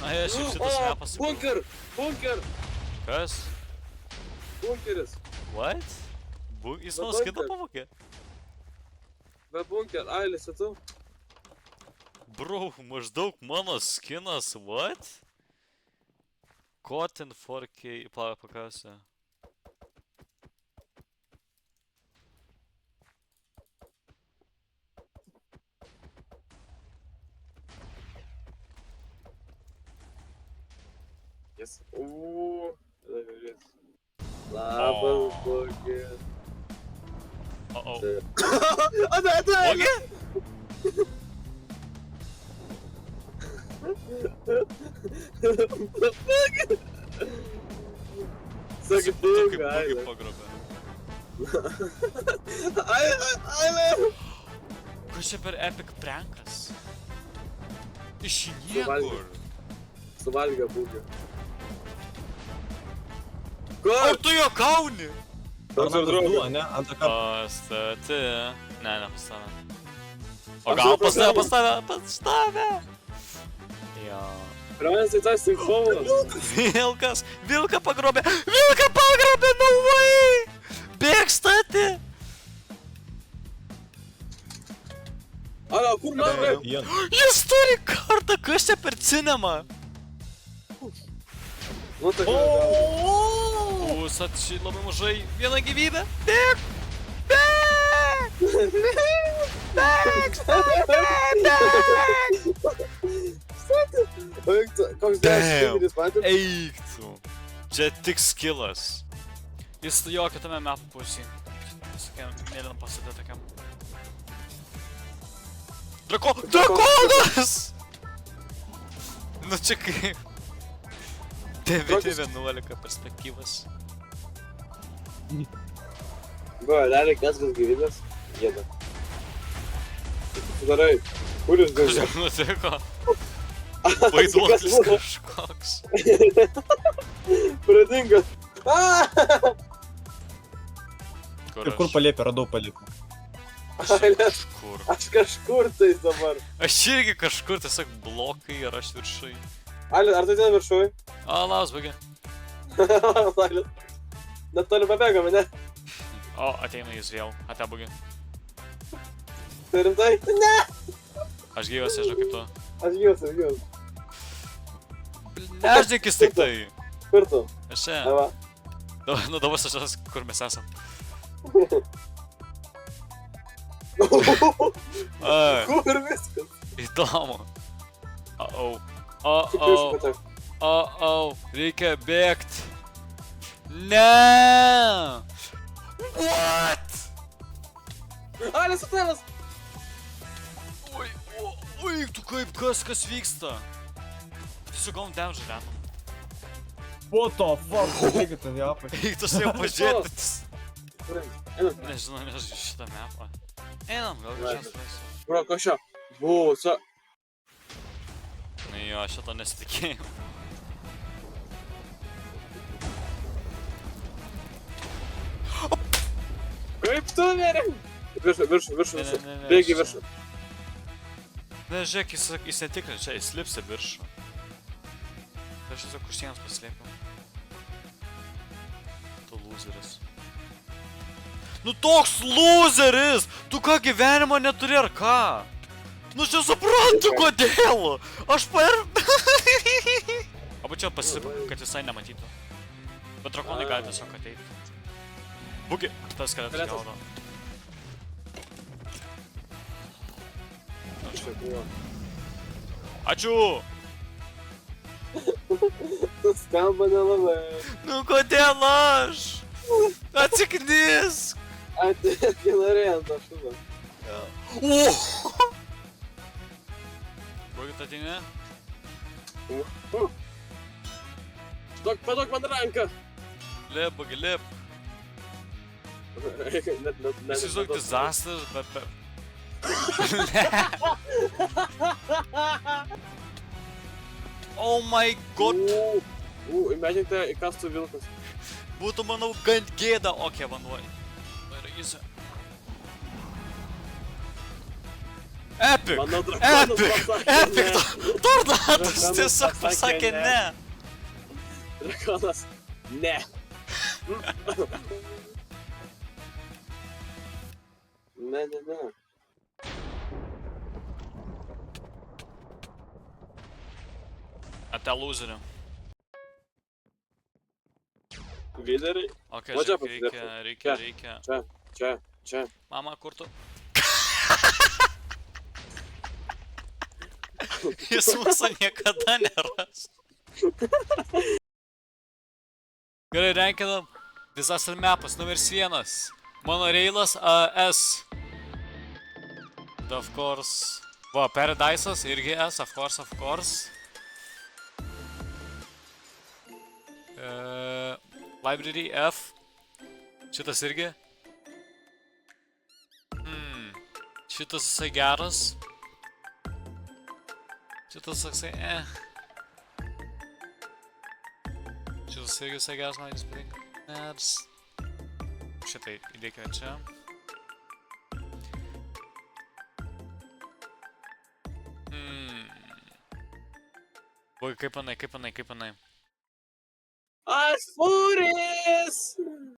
Ai, aš jau šitas mepas. Bunker! Kas? Bunkeris. What? Jis mano bunker. skinną pavogė? Be bunker, Ailis, tu? Bro, maždaug mano skinas, what? Cotton 4K, pakasiu. Yes. Labas, bunker. Uh-oh. Ate! Pavogė? Sakė, Supratau, kaip bunker, bugį Ailis. pagrobė. Ailis! Kas čia per epic prankas? Iš Suvalgė. niekur. Suvalgė bunker. Ar Kur? tu jo kauni? Toks jau draugas. Du, ne? Antrą kartą. Pastati. Ne, ne pas tave. O Aš gal jau pas tave, pasakau. pas tave? Jo. Pirmiausia, tai tas sinchronas. Vilką pagrobė, no way! Bėgstati! Ala, kur man reikia? Vieną. Jis turi kartą, kas čia per cinemą? Nu, tai Bus labai mažai, viena gyvybė. Bėg! Bėg! Bėg! Koks Damn. 10 skillis, matėt? Eik tu. Čia tik skillas. Jis jo kitame mapų pusėje. Tokiam mėlyną pasidė tokiam. Drakonas! Nu čia kaip. 9-11 perspektyvas. Buvo, realiai kaskas gyvybės. Jėda. Tu darai. Kur jūs Kas dingo? jam nutiko? Vaiduoklis kažkoks. Pradingo. Ir kur palėpė, radau palėpę. Ailės, Kažkur. aš kažkur tais dabar. Aš irgi kažkur tiesiog blokai ir aš viršui. Ailės, ar tu ten viršui? O, labas, baigi. Ailės. Net toli pabėgame, ne? O, ateina jis vėl. Ate, baigi. Tai rimtai? Ne! Aš gyvas, nežinau kaip tu. Aš gyvas, aš gyvas. Nežnikis tik tai. Kur tu? Aš čia. Eva. Nu dabar aš žinau, kur mes esam. Ai, Kur viskas? įdomu. Uh-oh. Kaip jūs Uh-oh. patek? Uh-oh. Reikia bėgt. Ne! What? Ailės, atėlas! Oi, oi, tu kaip kas vyksta? Tiesiog gaun damage random. What the fuck? Taigi ten japai. Eik tu su jau pažiūrėti. Kur einam? Nežinau, šitą mapą. Einam, gal kažkas praeisiu. Bro, ko šio? Būsa. Nu jo, šito nesitikėjau. Kaip tu veri? Viršų. Ne, Bėgi aš viršų. Ne, žiūrėk, jis netikrin čia, jis lipsi viršų. Aš tiesiog už sienos paslėpiau. Tu loseris. Nu toks loseris! Tu ką, gyvenimo neturi ar ką? Nu čia suprantu kodėl! Aš Abu čia pasilipu, kad visai nematytų. Bet drakonai gali tiesiog ateiti. Bugi, tas skeletas gaudo. Čia buvo. Ačiū! Tu skamba nelabai. Nu kodėl aš? Atsiknisk! Atėkį norėjau ant to šūdo. Bugi, ateini? Paduok man ranką. Lip, Bugi, lip. Įsivaizduok disaster, bet... Oh my god! Imagine tai įkastų vilkas. Būtų, manau, gan gėda. Okei, vanduoj. Ir jis... Epic! Mano drakonas Epic! pasakė Epic! ne. Tornadas Drakonas tiesiog pasakė pasakė ne. ne. Drakonas. Ne. Ne. Ate loserių. Lyderiai. Ok, Va čia žiūrėk, pasidėsiu. reikia. Čia. Mama, kur tu? Jis mūsų niekada neras. Gerai, renkinam. Disaster mapas, numeris 1. Monoreilas S. Of course. Va, Paradise'as irgi S, of course. Library F. Šitas irgi. Šitas jisai geras. Šitas toksai Šitas irgi visai geras, man jis patinka. Ners. Šitai įdėkime čia. Oi, kaip manai? Aš fūris!